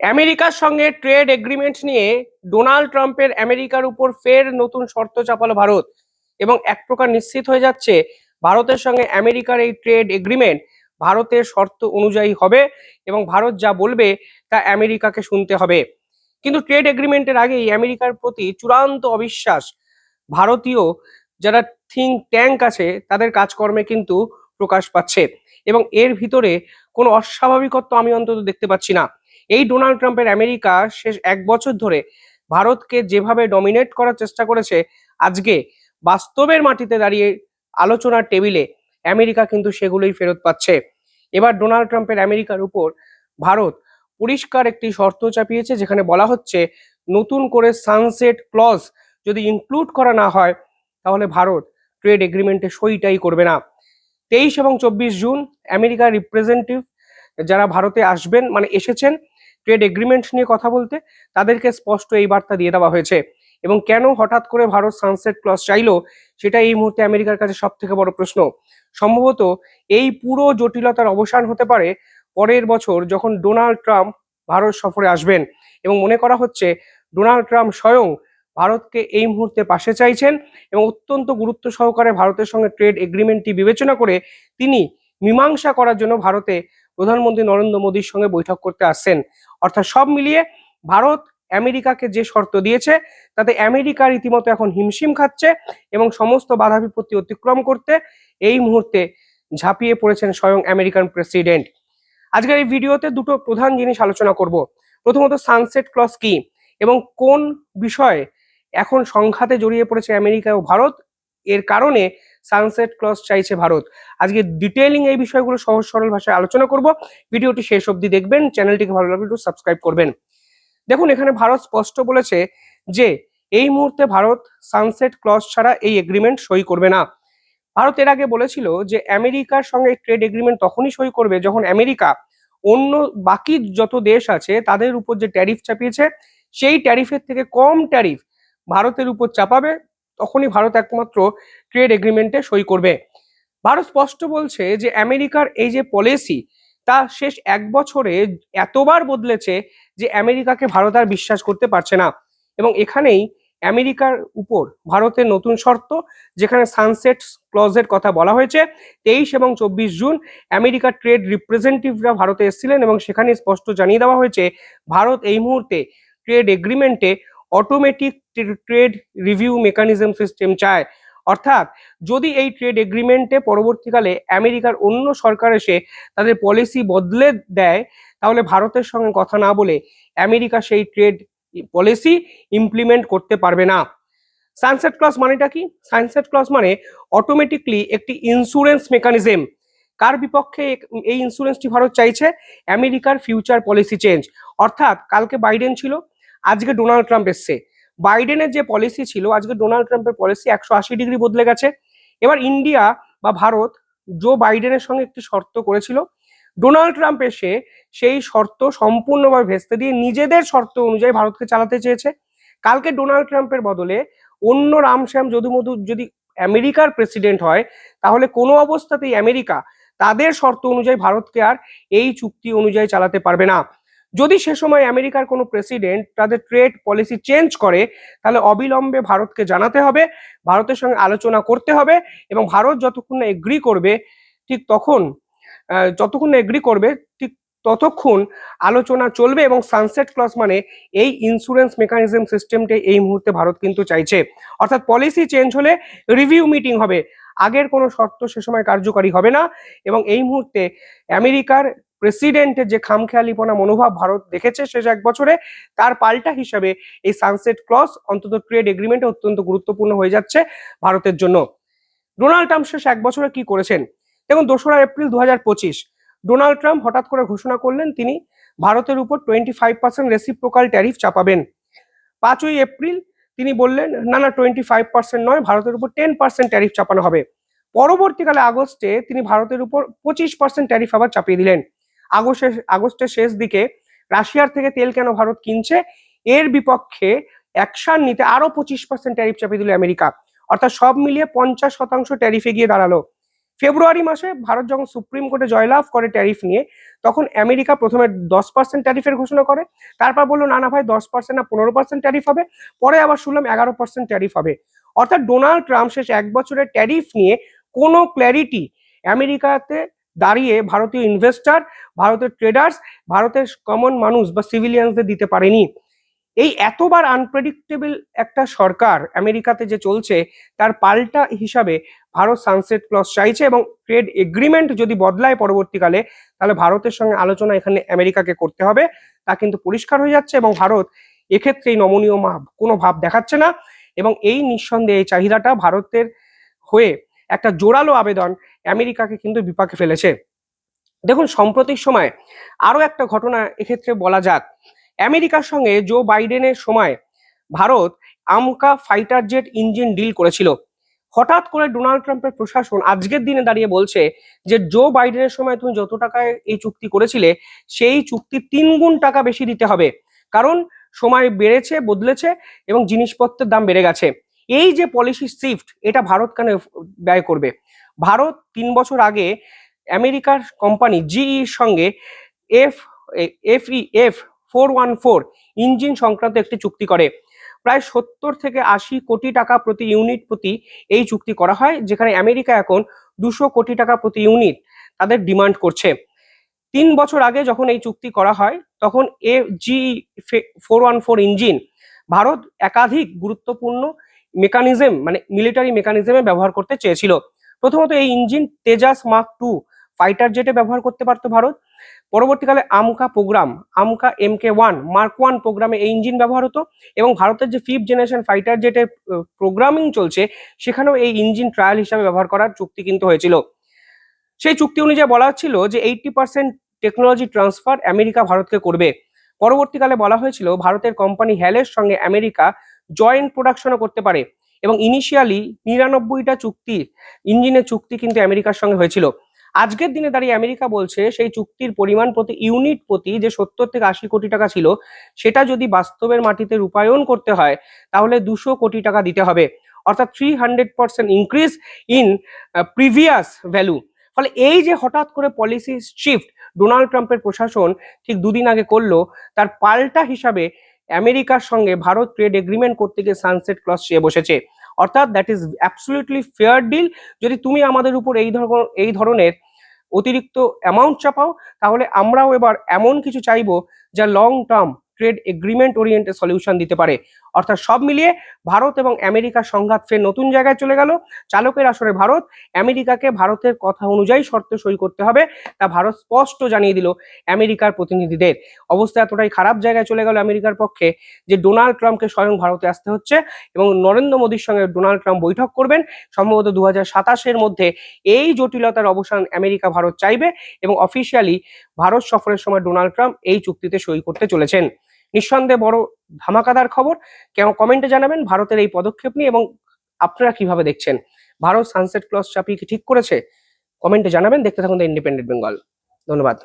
আমেরিকার সঙ্গে trade agreement নিয়ে ডোনাল্ড ট্রাম্পের আমেরিকার উপর ফের নতুন শর্ত চাপালো ভারত এবং এক প্রকার নিশ্চিত হয়ে যাচ্ছে ভারতের সঙ্গে আমেরিকার এই ট্রেড এগ্রিমেন্ট ভারতের শর্ত অনুযায়ী হবে এবং ভারত যা বলবে তা আমেরিকাকে শুনতে হবে। কিন্তু ট্রেড এগ্রিমেন্টের আগেই আমেরিকার প্রতি চূড়ান্ত অবিশ্বাস ভারতীয় যারা থিঙ্ক ট্যাঙ্ক আছে তাদের কাজকর্মে কিন্তু প্রকাশ পাচ্ছে এবং এর ভিতরে কোনো অস্বাভাবিকত্ব আমি অন্তত দেখতে পাচ্ছি না। এই ডোনাল্ড ট্রাম্পের আমেরিকা শেষ এক বছর ধরে ভারতকে যেভাবে ডমিনেট করার চেষ্টা করেছে, আজকে বাস্তবের মাটিতে দাঁড়িয়ে আলোচনার টেবিলে আমেরিকা কিন্তু সেগুলোই ফেরত পাচ্ছে। এবার ডোনাল্ড ট্রাম্পের আমেরিকার উপর ভারত পরিষ্কার একটি শর্ত চাপিয়েছে, যেখানে বলা হচ্ছে নতুন করে সানসেট ক্লজ যদি ইনক্লুড করা না হয় তাহলে ভারত ট্রেড এগ্রিমেন্টে সইটাই করবে না। 23 এবং 24 জুন আমেরিকার রিপ্রেজেন্টেটিভ যারা ভারতে আসবেন মানে এসেছেন ট্রেড এগ্রিমেন্ট নিয়ে কথা বলতে, তাদেরকে স্পষ্ট এই বার্তা দিয়ে দেওয়া হয়েছে। এবং কেন হঠাৎ করে ভারত সানসেট ক্লজ চাইলো সেটা এই মুহূর্তে আমেরিকার কাছে সব থেকে বড় প্রশ্ন। সম্ভবত এই পুরো জটিলতার অবসান হতে পারে পরের বছর যখন ডোনাল্ড ট্রাম্প ভারত সফরে আসবেন এবং মনে করা হচ্ছে ডোনাল্ড ট্রাম্প স্বয়ং ভারতকে এই মুহূর্তে পাশে চাইছেন এবং অত্যন্ত গুরুত্ব সহকারে ভারতের সঙ্গে ট্রেড এগ্রিমেন্টটি বিবেচনা করে তিনি মীমাংসা করার জন্য ভারতে প্রধানমন্ত্রী নরেন্দ্র মোদীর সঙ্গে বৈঠক করতে আসছেন। অর্থাৎ সব মিলিয়ে ভারত আমেরিকাকে যে শর্ত দিয়েছে তাতে আমেরিকা রীতিমতো এখন হিমশিম খাচ্ছে এবং সমস্ত বাধা বিপত্তি অতিক্রম করতে এই মুহূর্তে ঝাঁপিয়ে পড়েছেন স্বয়ং আমেরিকান প্রেসিডেন্ট। আজকের এই ভিডিওতে দুটো প্রধান জিনিস আলোচনা করব। প্রথমত সানসেট ক্লজ কি এবং কোন বিষয়ে এখন সংঘাতে জড়িয়ে পড়েছে আমেরিকা ও ভারত, এর কারণে সানসেট ক্লজ চাইছে ভারত। আজকে ডিটেইলিং এই বিষয়গুলো সহজ সরল ভাষায় আলোচনা করব। ভিডিওটি শেষ অবধি দেখবেন, চ্যানেলটিকে ভালো লাগলে একটু সাবস্ক্রাইব করবেন। দেখুন, এখানে ভারত স্পষ্ট বলেছে যে এই মুহূর্তে ভারত সানসেট ক্লজ ছাড়া এই এগ্রিমেন্ট সই করবে না। ভারত এর আগে বলেছিল যে আমেরিকার সঙ্গে ট্রেড এগ্রিমেন্ট তখনই সই করবে যখন আমেরিকা অন্য বাকি যত দেশ আছে তাদের উপর যে ট্যারিফ চাপিয়েছে সেই ট্যারিফের থেকে কম ট্যারিফ ভারতের উপর চাপাবে, তখনই ভারত একমাত্র ট্রেড এগ্রিমেন্টে সই করবে। ভারত স্পষ্ট বলছে যে আমেরিকার এই যে পলিসি তা শেষ এক বছরে এতবার বদলেছে যে আমেরিকাকে ভারত আর বিশ্বাস করতে পারছে না। এবং এখানেই আমেরিকার উপর ভারতের নতুন শর্ত, যেখানে সানসেট ক্লজের কথা বলা হয়েছে। 23 এবং 24 জুন আমেরিকার ট্রেড রিপ্রেজেন্টেটিভরা ভারতে এসেছিলেন এবং সেখানে স্পষ্ট জানিয়ে দেওয়া হয়েছে ভারত এই মুহূর্তে ট্রেড এগ্রিমেন্টে automatic trade review mechanism system চায়। অর্থাৎ যদি এই ট্রেড এগ্রিমেন্টে পরবর্তীকালে আমেরিকার অন্য সরকার এসে তাদের পলিসি বদলে দেয়, তাহলে ভারতের সঙ্গে কথা না বলে আমেরিকা সেই ট্রেড পলিসি ইমপ্লিমেন্ট করতে পারবে না। সানসেট ক্লজ মানেটা কি? সানসেট ক্লজ মানে অটোমেটিকলি একটি ইন্স্যুরেন্স মেকানিজম। কার বিপক্ষে এই ইন্স্যুরেন্সটি ভারত চাইছে? আমেরিকার ফিউচার পলিসি চেঞ্জ। অর্থাৎ কালকে বাইডেন ছিল, আজকে ডোনাল্ড ট্রাম্প এসছে। বাইডেনের যে পলিসি ছিল, আজকে ডোনাল্ড ট্রাম্পের পলিসি 180 ডিগ্রি বদলে গেছে। এবার ইন্ডিয়া বা ভারত জো বাইডেনের সঙ্গে একটি শর্ত করেছিল, ডোনাল্ড ট্রাম্প এসে সেই শর্ত সম্পূর্ণভাবে ভেস্তে দিয়ে নিজেদের শর্ত অনুযায়ী ভারতকে চালাতে চেয়েছে। কালকে ডোনাল্ড ট্রাম্পের বদলে অন্য রামশ্যাম যদুমধু যদি আমেরিকার প্রেসিডেন্ট হয়, তাহলে কোনো অবস্থাতেই আমেরিকা তাদের শর্ত অনুযায়ী ভারতকে আর এই চুক্তি অনুযায়ী চালাতে পারবে না। যদি সে সময় আমেরিকার কোনো প্রেসিডেন্ট তাদের ট্রেড পলিসি চেঞ্জ করে, তাহলে অবিলম্বে ভারতকে জানাতে হবে, ভারতের সঙ্গে আলোচনা করতে হবে এবং ভারত যতক্ষণ না এগ্রি করবে ঠিক তখন যতক্ষণ না এগ্রি করবে ঠিক ততক্ষণ আলোচনা চলবে। এবং সানসেট ক্লজ মানে এই ইন্স্যুরেন্স মেকানিজম সিস্টেমটাই এই মুহূর্তে ভারত কিন্তু চাইছে। অর্থাৎ পলিসি চেঞ্জ হলে রিভিউ মিটিং হবে, আগের কোনো শর্ত সে সময় কার্যকারী হবে না। এবং এই মুহূর্তে আমেরিকার প্রেসিডেন্টের যে খামখেয়ালিপনা মনোভাব ভারত দেখেছে শেষ এক বছরে, তার পাল্টা হিসাবে এই সানসেট ক্লজ অন্তত ট্রেড এগ্রিমেন্টে অত্যন্ত গুরুত্বপূর্ণ হয়ে যাচ্ছে ভারতের জন্য। ডোনাল্ড ট্রাম্প শেষ এক বছরে কি করেছেন দেখুন। 2রা এপ্রিল 2025 ডোনাল্ড ট্রাম্প হঠাৎ করে ঘোষণা করলেন তিনি ভারতের উপর 25% রেসিপ্রোকাল ট্যারিফ চাপাবেন। 5ই এপ্রিল তিনি বললেন না না 25% নয়, ভারতের উপর 10% ট্যারিফ চাপানো হবে। পরবর্তীকালে আগস্টে তিনি ভারতের উপর 25% ট্যারিফ আবার চাপিয়ে দিলেন। আগস্টের শেষ দিকে রাশিয়ার থেকে তেল কেন ভারত কিনছে এর বিপক্ষে অ্যাকশন নিতে আরো 25% ট্যারিফ চাপিয়ে দিল আমেরিকা। অর্থাৎ সব মিলিয়ে 50% ট্যারিফে গিয়ে দাঁড়ালো। ফেব্রুয়ারি মাসে ভারত যখন সুপ্রিম কোর্টে জয়লাভ করে ট্যারিফ নিয়ে, তখন আমেরিকা প্রথমে 10% ট্যারিফের ঘোষণা করে, তারপর বললো না না ভাই 10% না 15% ট্যারিফ হবে, পরে আবার শুনলাম 11% ট্যারিফ হবে। অর্থাৎ ডোনাল্ড ট্রাম্প শেষ 1 বছরের ট্যারিফ নিয়ে কোনো ক্ল্যারিটি আমেরিকাতে দাঁড়িয়ে ভারতীয় ইনভেস্টর, ভারতের ট্রেডার্স, ভারতের কমন মানুষ বা সিভিলিয়ানসদের দিতে পারেনি। এই এতবার আনপ্রেডিক্টেবল একটা সরকার আমেরিকাতে যে চলছে, তার পাল্টা হিসাবে ভারত সানসেট ক্লজ চাইছে, এবং ট্রেড এগ্রিমেন্ট যদি বদলায় পরবর্তীকালে, তাহলে ভারতের সঙ্গে আলোচনা এখানে আমেরিকাকে করতে হবে, তা কিন্তু পরিষ্কার হয়ে যাচ্ছে। এবং ভারত এক্ষেত্রে এই নমনীয় কোনো ভাব দেখাচ্ছে না, এবং এই নিঃসন্দেহে এই চাহিদাটা ভারতের হয়ে একটা জোরালো আবেদন আমেরিকাকে কিন্তু বিপাকে ফেলেছে। দেখুন, সম্প্রতির সময় আরো একটা ঘটনা এক্ষেত্রে বলা যাক। আমেরিকার সঙ্গে জো বাইডেনের সময় ভারত আমকা ফাইটার জেট ইঞ্জিন ডিল করেছিল। হঠাৎ করে ডোনাল্ড ট্রাম্পের প্রশাসন আজকের দিনে দাঁড়িয়ে বলছে যে জো বাইডেনের সময় তুমি যত টাকায় এই চুক্তি করেছিলে, সেই চুক্তি 3 গুণ টাকা বেশি দিতে হবে, কারণ সময় বেড়েছে, বদলেছে, এবং জিনিসপত্রের দাম বেড়ে গেছে। এই যে পলিসি শিফট, এটা ভারত কেন ব্যয় করবে? ভারত 3 বছর আগে আমেরিকার কোম্পানি জিইর সঙ্গে F414 ইঞ্জিন সংক্রান্ত একটি চুক্তি করে। প্রায় 70 থেকে 80 কোটি টাকা প্রতি ইউনিট প্রতি এই চুক্তি করা হয়, যেখানে আমেরিকা এখন 200 কোটি টাকা প্রতি ইউনিট তাদের ডিমান্ড করছে। 3 বছর আগে যখন এই চুক্তি করা হয়, তখন G414 ইঞ্জিন ভারত একাধিক গুরুত্বপূর্ণ মেকানিজম, মানে মিলিটারি মেকানিজমে ব্যবহার করতে চেয়েছিল। প্রথমত এই ইঞ্জিন তেজাস মার্ক 2 ফাইটার জেটে ব্যবহার করতে পারতো ভারত। পরবর্তীকালে আমকা প্রোগ্রাম, আমকা MK1 মার্ক 1 প্রোগ্রামে এই ইঞ্জিন ব্যবহার হতো, এবং ভারতের যে 5th জেনারেশন ফাইটার জেটের প্রোগ্রামিং চলছে, সেখানেও এই ইঞ্জিন ট্রায়াল হিসাবে ব্যবহার করার চুক্তি কিন্তু হয়েছিল। সেই চুক্তি অনুযায়ী বলা হচ্ছিল যে 80% টেকনোলজি ট্রান্সফার আমেরিকা ভারতকে করবে। পরবর্তীকালে বলা হয়েছিল ভারতের কোম্পানি হ্যালের সঙ্গে আমেরিকা জয়েন্ট প্রোডাকশনও করতে পারে, এবং ইনিশিয়ালি 99টা চুক্তি, ইঞ্জিনের চুক্তি কিন্তু আমেরিকার সঙ্গে হয়েছিল। আজকের দিনে দাঁড়িয়ে আমেরিকা বলছে সেই চুক্তির পরিমাণ প্রতি ইউনিট প্রতি যে 70 থেকে 80 কোটি টাকা ছিল, সেটা যদি বাস্তবের মাটিতে রূপায়ণ করতে হয়, তাহলে 200 কোটি টাকা দিতে হবে, অর্থাৎ 300% ইনক্রিজ ইন প্রিভিয়াস ভ্যালু। ফলে এই যে হঠাৎ করে পলিসি শিফট ডোনাল্ড ট্রাম্পের প্রশাসন ঠিক 2 দিন আগে করলো, তার পাল্টা হিসাবে আমেরিকার সঙ্গে ভারত ট্রেড এগ্রিমেন্ট করতে গিয়ে সানসেট ক্লজ চেয়ে বসেছে। অর্থাৎ that is absolutely fair deal. যদি তুমি আমাদের উপর এই ধরনের অতিরিক্ত অ্যামাউন্ট চাপাও, তাহলে আমরাও এবার এমন কিছু চাইবো যা long term trade agreement oriented solution দিতে পারে। অর্থাৎ সব মিলিয়ে ভারত এবং আমেরিকার সংঘাত ফের নতুন জায়গায় চলে গেল। চালকের আসরে ভারত, আমেরিকাকে ভারতের কথা অনুযায়ী শর্ত সই করতে হবে, তা ভারত স্পষ্ট জানিয়ে দিল আমেরিকার প্রতিনিধিদের। অবস্থা এতটাই খারাপ জায়গায় চলে গেল আমেরিকার পক্ষে যে ডোনাল্ড ট্রাম্পকে স্বয়ং ভারতে আসতে হচ্ছে, এবং নরেন্দ্র মোদীর সঙ্গে ডোনাল্ড ট্রাম্প বৈঠক করবেন সম্ভবত 2027-এর মধ্যে। এই জটিলতার অবসান আমেরিকা ভারত চাইবে, এবং অফিসিয়ালি ভারত সফরের সময় ডোনাল্ড ট্রাম্প এই চুক্তিতে সই করতে চলেছেন। নিঃসন্দেহে বড় ধামাকাদার খবর। কমেন্টে জানাবেন ভারতের এই পদক্ষেপ নিয়ে, এবং আপনারা কিভাবে দেখছেন? ভারত সানসেট ক্লজ চাপিয়ে কি ঠিক করেছে? কমেন্টে জানাবেন। দেখতে থাকুন দ্য ইন্ডিপেন্ডেন্ট বেঙ্গল। ধন্যবাদ।